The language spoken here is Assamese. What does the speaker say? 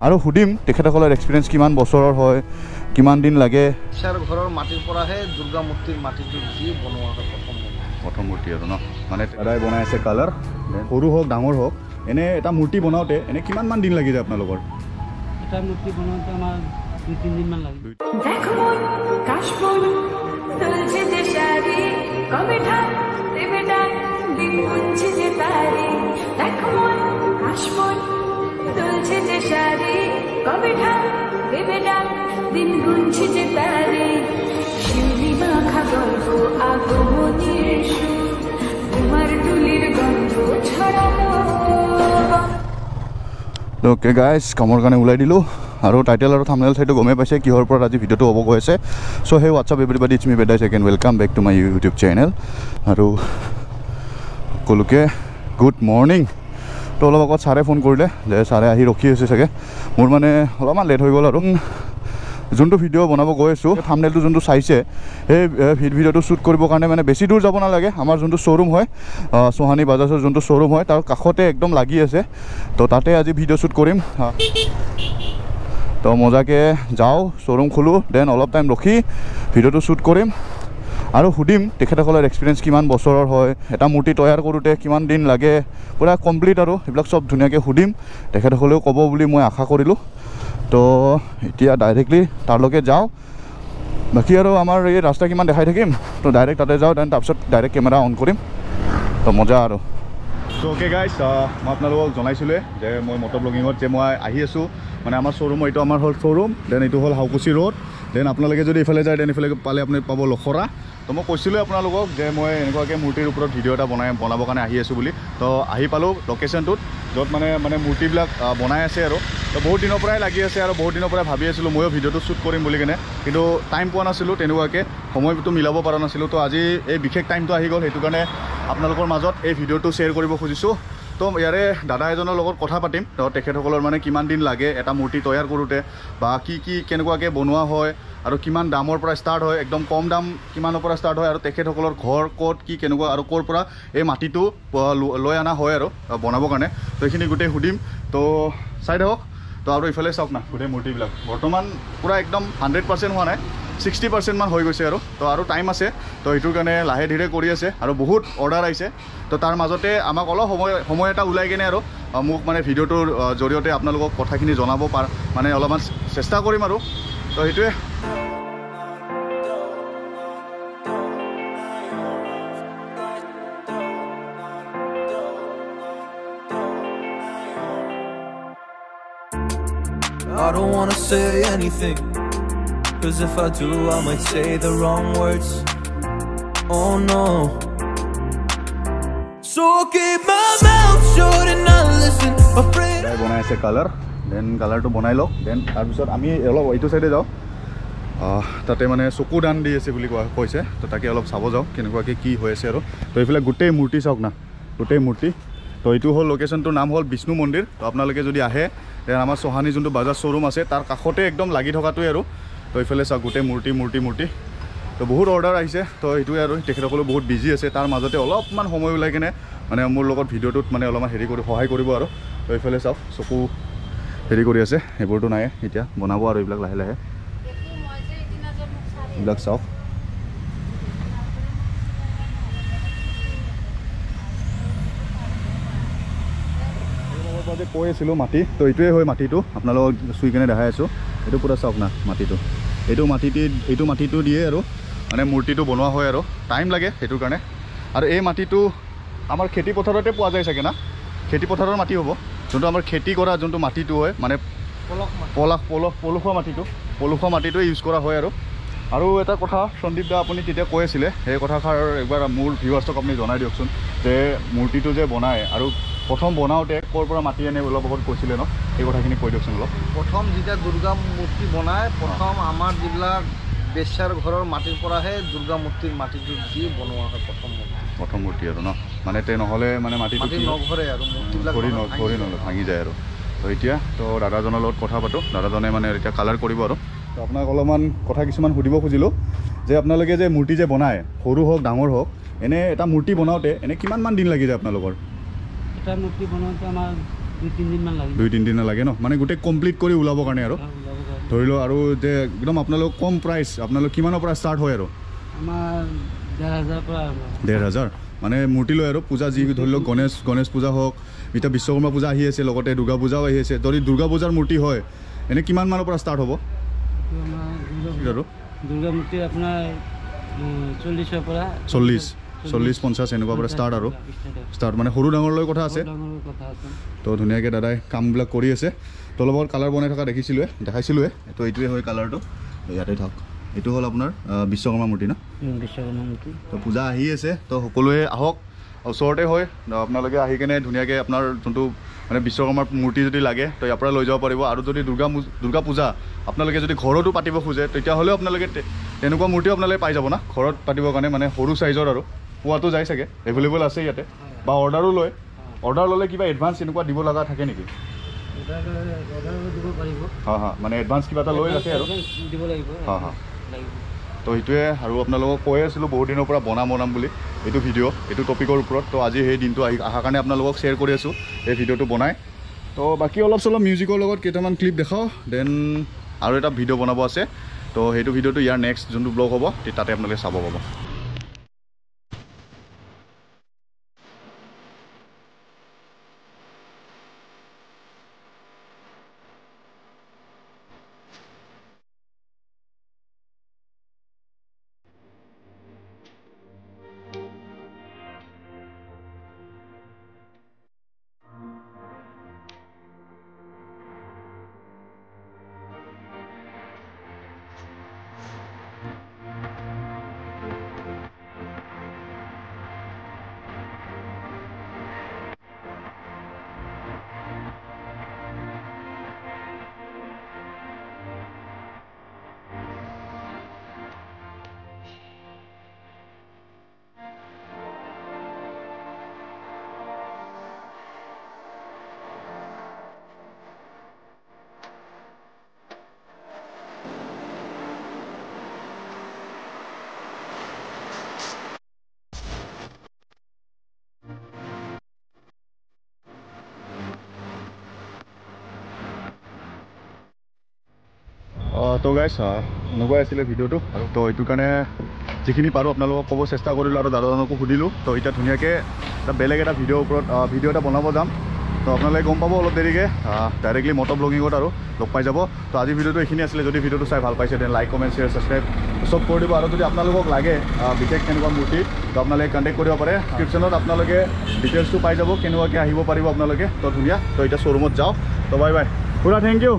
আৰু সুধিম তেখেতসকলৰ এক্সপিৰিয়েঞ্চ কিমান বছৰৰ হয়, কিমান দিন লাগে। চাৰ ঘৰৰ মাটিৰ পৰাহে দুৰ্গা মূৰ্তিৰ মাটিটো দি বনোৱা হয় প্ৰথম মূৰ্তি আৰু ন, মানে দাদাই বনাই আছে কালাৰ, সৰু হওক ডাঙৰ হওক, এনে এটা মূৰ্তি বনাওঁতে এনে কিমান মান দিন লাগি যায় আপোনালোকৰ? এটা মূৰ্তি বনাওঁতে আমাৰ 2-3 দিন মান লাগে। ওকে গাইজ, কামৰ কাৰণে ওলাই দিলোঁ আৰু টাইটেল আৰু থাম্বনেইল চাইটো গমেই পাইছে কিহৰ ওপৰত আজি ভিডিঅ'টো হ'ব গৈ আছে। চ' সেই হোৱাটছআপ এভৰিবডি, ইটছ মি বেদাই second, welcome back to my YouTube channel. আৰু সকলোকে গুড মৰ্ণিং। তো অলপ আগত ছাৰে ফোন কৰিলে যে ছাৰে আহি ৰখি আছে চাগে, মোৰ মানে অলপমান লেট হৈ গ'ল। আৰু যোনটো ভিডিঅ' বনাব গৈ আছোঁ, থাম্বনেইলটো যোনটো চাইছে, সেই ভিডিঅ'টো শ্বুট কৰিবৰ কাৰণে মানে বেছি দূৰ যাব নালাগে। আমাৰ যোনটো শ্ব'ৰুম হয়, সোহানী বাজাজৰ যোনটো শ্ব'ৰুম হয়, তাৰ কাষতে একদম লাগি আছে। তো তাতে আজি ভিডিঅ' শ্বুট কৰিম। তো মজাকৈ যাওঁ, শ্ব'ৰুম খোলোঁ, দেন অলপ টাইম ৰখি ভিডিঅ'টো শ্বুট কৰিম আৰু সুধিম তেখেতসকলৰ এক্সপিৰিয়েঞ্চ কিমান বছৰৰ হয়, এটা মূৰ্তি তৈয়াৰ কৰোঁতে কিমান দিন লাগে, পূৰা কমপ্লিট আৰু সেইবিলাক চব ধুনীয়াকৈ সুধিম। তেখেতসকলেও ক'ব বুলি মই আশা কৰিলোঁ। তো এতিয়া ডাইৰেক্টলি তাৰলৈকে যাওঁ। বাকী আৰু আমাৰ এই ৰাস্তা কিমান দেখাই থাকিম, তো ডাইৰেক্ট তাতে যাওঁ, দেন তাৰপিছত ডাইৰেক্ট কেমেৰা অন কৰিম। তো মজা আৰু। চ' অ'কে গাইজ, মই আপোনালোকক জনাইছিলোঁ যে মই মটৰ ব্লগিঙত যে মই আহি আছোঁ, মানে আমাৰ শ্ব'ৰুম, এইটো আমাৰ হ'ল শ্ব'ৰুম, দেন এইটো হ'ল হাউকুচি ৰোড। দেন আপোনালোকে যদি ইফালে যায়, দেন ইফালে পালে আপুনি পাব লখৰা। তো মই কৈছিলোঁ আপোনালোকক যে মই এনেকুৱাকৈ মূৰ্তিৰ ওপৰত ভিডিঅ' এটা বনাবৰ কাৰণে আহি আছোঁ বুলি। তো আহি পালোঁ লোকেশ্যনটোত, য'ত মানে মূৰ্তিবিলাক বনাই আছে আৰু। তো বহুত দিনৰ পৰাই লাগি আছে আৰু বহুত দিনৰ পৰাই ভাবি আছিলোঁ ময়ো ভিডিঅ'টো শ্বুট কৰিম বুলি কেনে, কিন্তু টাইম পোৱা নাছিলোঁ, তেনেকুৱাকৈ সময়টো মিলাব পৰা নাছিলোঁ। তো আজি এই বিশেষ টাইমটো আহি গ'ল, সেইটো কাৰণে আপোনালোকৰ মাজত এই ভিডিঅ'টো শ্বেয়াৰ কৰিব খুজিছোঁ। তো ইয়াৰে দাদা এজনৰ লগত কথা পাতিম, তো তেখেতসকলৰ মানে কিমান দিন লাগে এটা মূৰ্তি তৈয়াৰ কৰোঁতে, বা কি কেনেকুৱাকৈ বনোৱা হয়, আৰু কিমান দামৰ পৰা ষ্টাৰ্ট হয়, একদম কম দাম কিমানৰ পৰা ষ্টাৰ্ট হয়, আৰু তেখেতসকলৰ ঘৰ ক'ত, কি কেনেকুৱা, আৰু ক'ৰ পৰা এই মাটিটো লৈ অনা হয় আৰু বনাবৰ কাৰণে। তো এইখিনি গোটেই সুধিম। তো চাই থাকক। তো আৰু ইফালে চাওক না, গোটেই মূৰ্তিবিলাক বৰ্তমান পূৰা একদম 100% হোৱা নাই, 60% মান হৈ গৈছে আৰু। তো আৰু টাইম আছে, তো সেইটোৰ কাৰণে লাহে ধীৰে কৰি আছে আৰু বহুত অৰ্ডাৰ আহিছে। তো তাৰ মাজতে আমাক অলপ সময় এটা ওলাই কিনে আৰু মোক মানে ভিডিঅ'টোৰ জৰিয়তে আপোনালোকক কথাখিনি জনাব মানে অলপমান চেষ্টা কৰিম আৰু। তো সেইটোৱে। I don't wanna say anything, 'cause if I do I might say the wrong words. Oh no. So keep my mouth shut and not listen, afraid. বনাই আছে কালাৰ, দেন কালাৰটো বনাই লওক, দেন তাৰপিছত আমি অলপ এইটো চাইডে যাওঁ। তাতে মানে চকু দান দি আছে বুলি কৈছে, তো তাকে অলপ চাব যাওঁ কেনেকুৱাকৈ কি হৈ আছে আৰু। তো এইফালে গোটেই মূৰ্তি চাওক না, গোটেই মূৰ্তি। তো এইটো হ'ল লোকেশ্যনটোৰ নাম হ'ল বিষ্ণু মন্দিৰ। তো আপোনালোকে যদি আহে, দেন আমাৰ সোহানী যোনটো বাজাজ শ্ব'ৰুম আছে তাৰ কাষতে একদম লাগি থকাটোৱে আৰু। তো এইফালে চাওক গোটেই মূৰ্তি। তো বহুত অৰ্ডাৰ আহিছে, তো সেইটোৱে আৰু। তেখেতসকলে বহুত বিজি আছে, তাৰ মাজতে অলপমান সময় ওলাই কিনে মানে মোৰ লগত ভিডিঅ'টোত মানে অলপমান সহায় কৰিব আৰু। তো এইফালে চাওক চকু কৰি আছে, সেইবোৰতো নাই, এতিয়া বনাব আৰু এইবিলাক লাহে লাহে। এইবিলাক চাওক, যে কৈ আছিলোঁ মাটি, তো এইটোৱে হয় মাটিটো, আপোনালোকক চুই কিনে দেখাই আছোঁ। এইটো পূৰা চাওক না মাটিটো, এইটো মাটিটো দিয়ে আৰু মানে মূৰ্তিটো বনোৱা হয় আৰু টাইম লাগে সেইটোৰ কাৰণে। আৰু এই মাটিটো আমাৰ খেতি পথাৰতে পোৱা যায় চাগে না, খেতি পথাৰৰ মাটি হ'ব, যোনটো আমাৰ খেতি কৰা যোনটো মাটিটো হয়, মানে পলসুৱা মাটিটোৱে ইউজ কৰা হয় আৰু। আৰু এটা কথা সন্দীপ দা আপুনি তেতিয়া কৈ আছিলে, সেই কথাষাৰ একবাৰ মোৰ ভিউৱাৰ্ছক আপুনি জনাই দিয়কচোন, যে মূৰ্তিটো যে বনায় আৰু প্ৰথম বনাওঁতে ক'ৰ পৰা মাটি আনে অলপ আগত কৈছিলে ন, সেই কথাখিনি কৈ দিয়কচোন অলপ। প্ৰথম যেতিয়া দুৰ্গা মূৰ্তি বনায়, প্ৰথম আমাৰ যিবিলাক বেশ্যাৰ ঘৰৰ মাটিৰ পৰাহে দুৰ্গা মূৰ্তিৰ মাটিটো দি বনোৱা হয় প্ৰথম মূৰ্তি আৰু ন, মানে নহ'লে মানে মাটিটো নঘৰে আৰু মূৰ্তিবিলাক ভাঙি যায় আৰু। তো এতিয়া তো দাদাজনৰ লগত কথা পাতোঁ, দাদাজনে মানে এতিয়া কালাৰ কৰিব আৰু। তো আপোনাক অলপমান কথা কিছুমান সুধিব খুজিলোঁ, যে আপোনালোকে যে মূৰ্তি যে বনায়, সৰু হওক ডাঙৰ হওক, এনে এটা মূৰ্তি বনাওঁতে এনে কিমান মান দিন লাগি যায় আপোনালোকৰ? এটা মূৰ্তি বনাওঁতে আমাৰ 2-3 দিনমান লাগিব 2-3 দিন লাগে ন মানে গোটেই কমপ্লিট কৰি ওলাবৰ কাৰণে আৰু ওলাব কাৰণে ধৰি লওক আৰু যে একদম আপোনালোক কম প্ৰাইচ আপোনালোক কিমানৰ পৰা ষ্টাৰ্ট হয় আৰু আমাৰ 1,500 পৰা আৰম্ভ 1,500 মানে মূৰ্তি লৈ আৰু পূজা যি ধৰি লওক গণেশ পূজা হওক এতিয়া বিশ্বকৰ্মা পূজা আহি আছে লগতে দুৰ্গা পূজাও আহি আছে যদি দুৰ্গা পূজাৰ মূৰ্তি হয় এনে কিমান মানৰ পৰা ষ্টাৰ্ট হ'ব এইটো আমাৰ আৰু দুৰ্গা মূৰ্তি আপোনাৰ 40ৰ পৰা 40-50 এনেকুৱা পৰা ষ্টাৰ্ট আৰু ষ্টাৰ্ট মানে সৰু ডাঙৰলৈ কথা আছে ডাঙৰ কথা আছে তো ধুনীয়াকৈ দাদাই কামবিলাক কৰি আছে তো লগত কালাৰ বনাই থকা দেখাইছিলোঁৱে তো এইটোৱে হয় কালাৰটো ইয়াতে থাক এইটো হ'ল আপোনাৰ বিশ্বকৰ্মা মূৰ্তি ন বিশ্বকৰ্মা মূৰ্তি তো পূজা আহি আছে তো সকলোৱে আহক ওচৰতে হয় আপোনালোকে আহি কেনে ধুনীয়াকৈ আপোনাৰ যোনটো মানে বিশ্বকৰ্মাৰ মূৰ্তি যদি লাগে তো ইয়াৰ পৰা লৈ যাব পাৰিব আৰু যদি দুৰ্গা পূজা আপোনালোকে যদি ঘৰতো পাতিব খোজে তেতিয়াহ'লেও আপোনালোকে তেনেকুৱা মূৰ্তিও আপোনালোকে পাই যাব না ঘৰত পাতিবৰ কাৰণে মানে সৰু চাইজৰ আৰু পোৱাটো যায় চাগে এভেইলেবল আছে ইয়াতে বা অৰ্ডাৰো লয় অৰ্ডাৰ ল'লে কিবা এডভান্স এনেকুৱা দিব লগা থাকে নেকি দিব পাৰিব মানে এডভান্স কিবা এটা লৈ ৰাখে আৰু দিব লাগিব তো সেইটোৱে আৰু আপোনালোকক কৈ আছিলোঁ বহুত দিনৰ পৰা বনাম বুলি এইটো ভিডিঅ' এইটো টপিকৰ ওপৰত তো আজি সেই দিনটো অহাৰ কাৰণে আপোনালোকক শ্বেয়াৰ কৰি আছোঁ এই ভিডিঅ'টো বনাই তো বাকী অলপ চলপ মিউজিকৰ লগত কেইটামান ক্লিপ দেখাওঁ দেন আৰু এটা ভিডিঅ' বনাব আছে তো সেইটো ভিডিঅ'টো ইয়াৰ নেক্সট যোনটো ব্লগ হ'ব তাতে আপোনালোকে চাব পাব তো গাইছ এনেকুৱাই আছিলে ভিডিঅ'টো আৰু তো এইটো কাৰণে যিখিনি পাৰোঁ আপোনালোকক ক'ব চেষ্টা কৰিলোঁ আৰু দাদাজনকো সুধিলোঁ তো এতিয়া ধুনীয়াকৈ এটা বেলেগ এটা ভিডিঅ'ৰ ওপৰত ভিডিঅ' এটা বনাব যাম তো আপোনালোকে গম পাব অলপ দেৰিকৈ ডাইৰেক্টলি মটৰ ব্লগিঙত আৰু লগ পাই যাব তো আজি ভিডিঅ'টো এইখিনি আছিলে যদি ভিডিঅ'টো চাই ভাল পাইছে then like comment share subscribe চব কৰি দিব আৰু যদি আপোনালোকক লাগে বিশেষ কেনেকুৱা মূৰ্তি তো আপোনালোকে কণ্টেক্ট কৰিব পাৰে ডিছক্ৰিপশ্যনত আপোনালোকে ডিটেইলছটো পাই যাব কেনেকুৱাকৈ আহিব পাৰিব আপোনালোকে তো ধুনীয়া তো এতিয়া শ্ব'ৰুমত যাওঁ তো বাই বাই পুৰা থেংক ইউ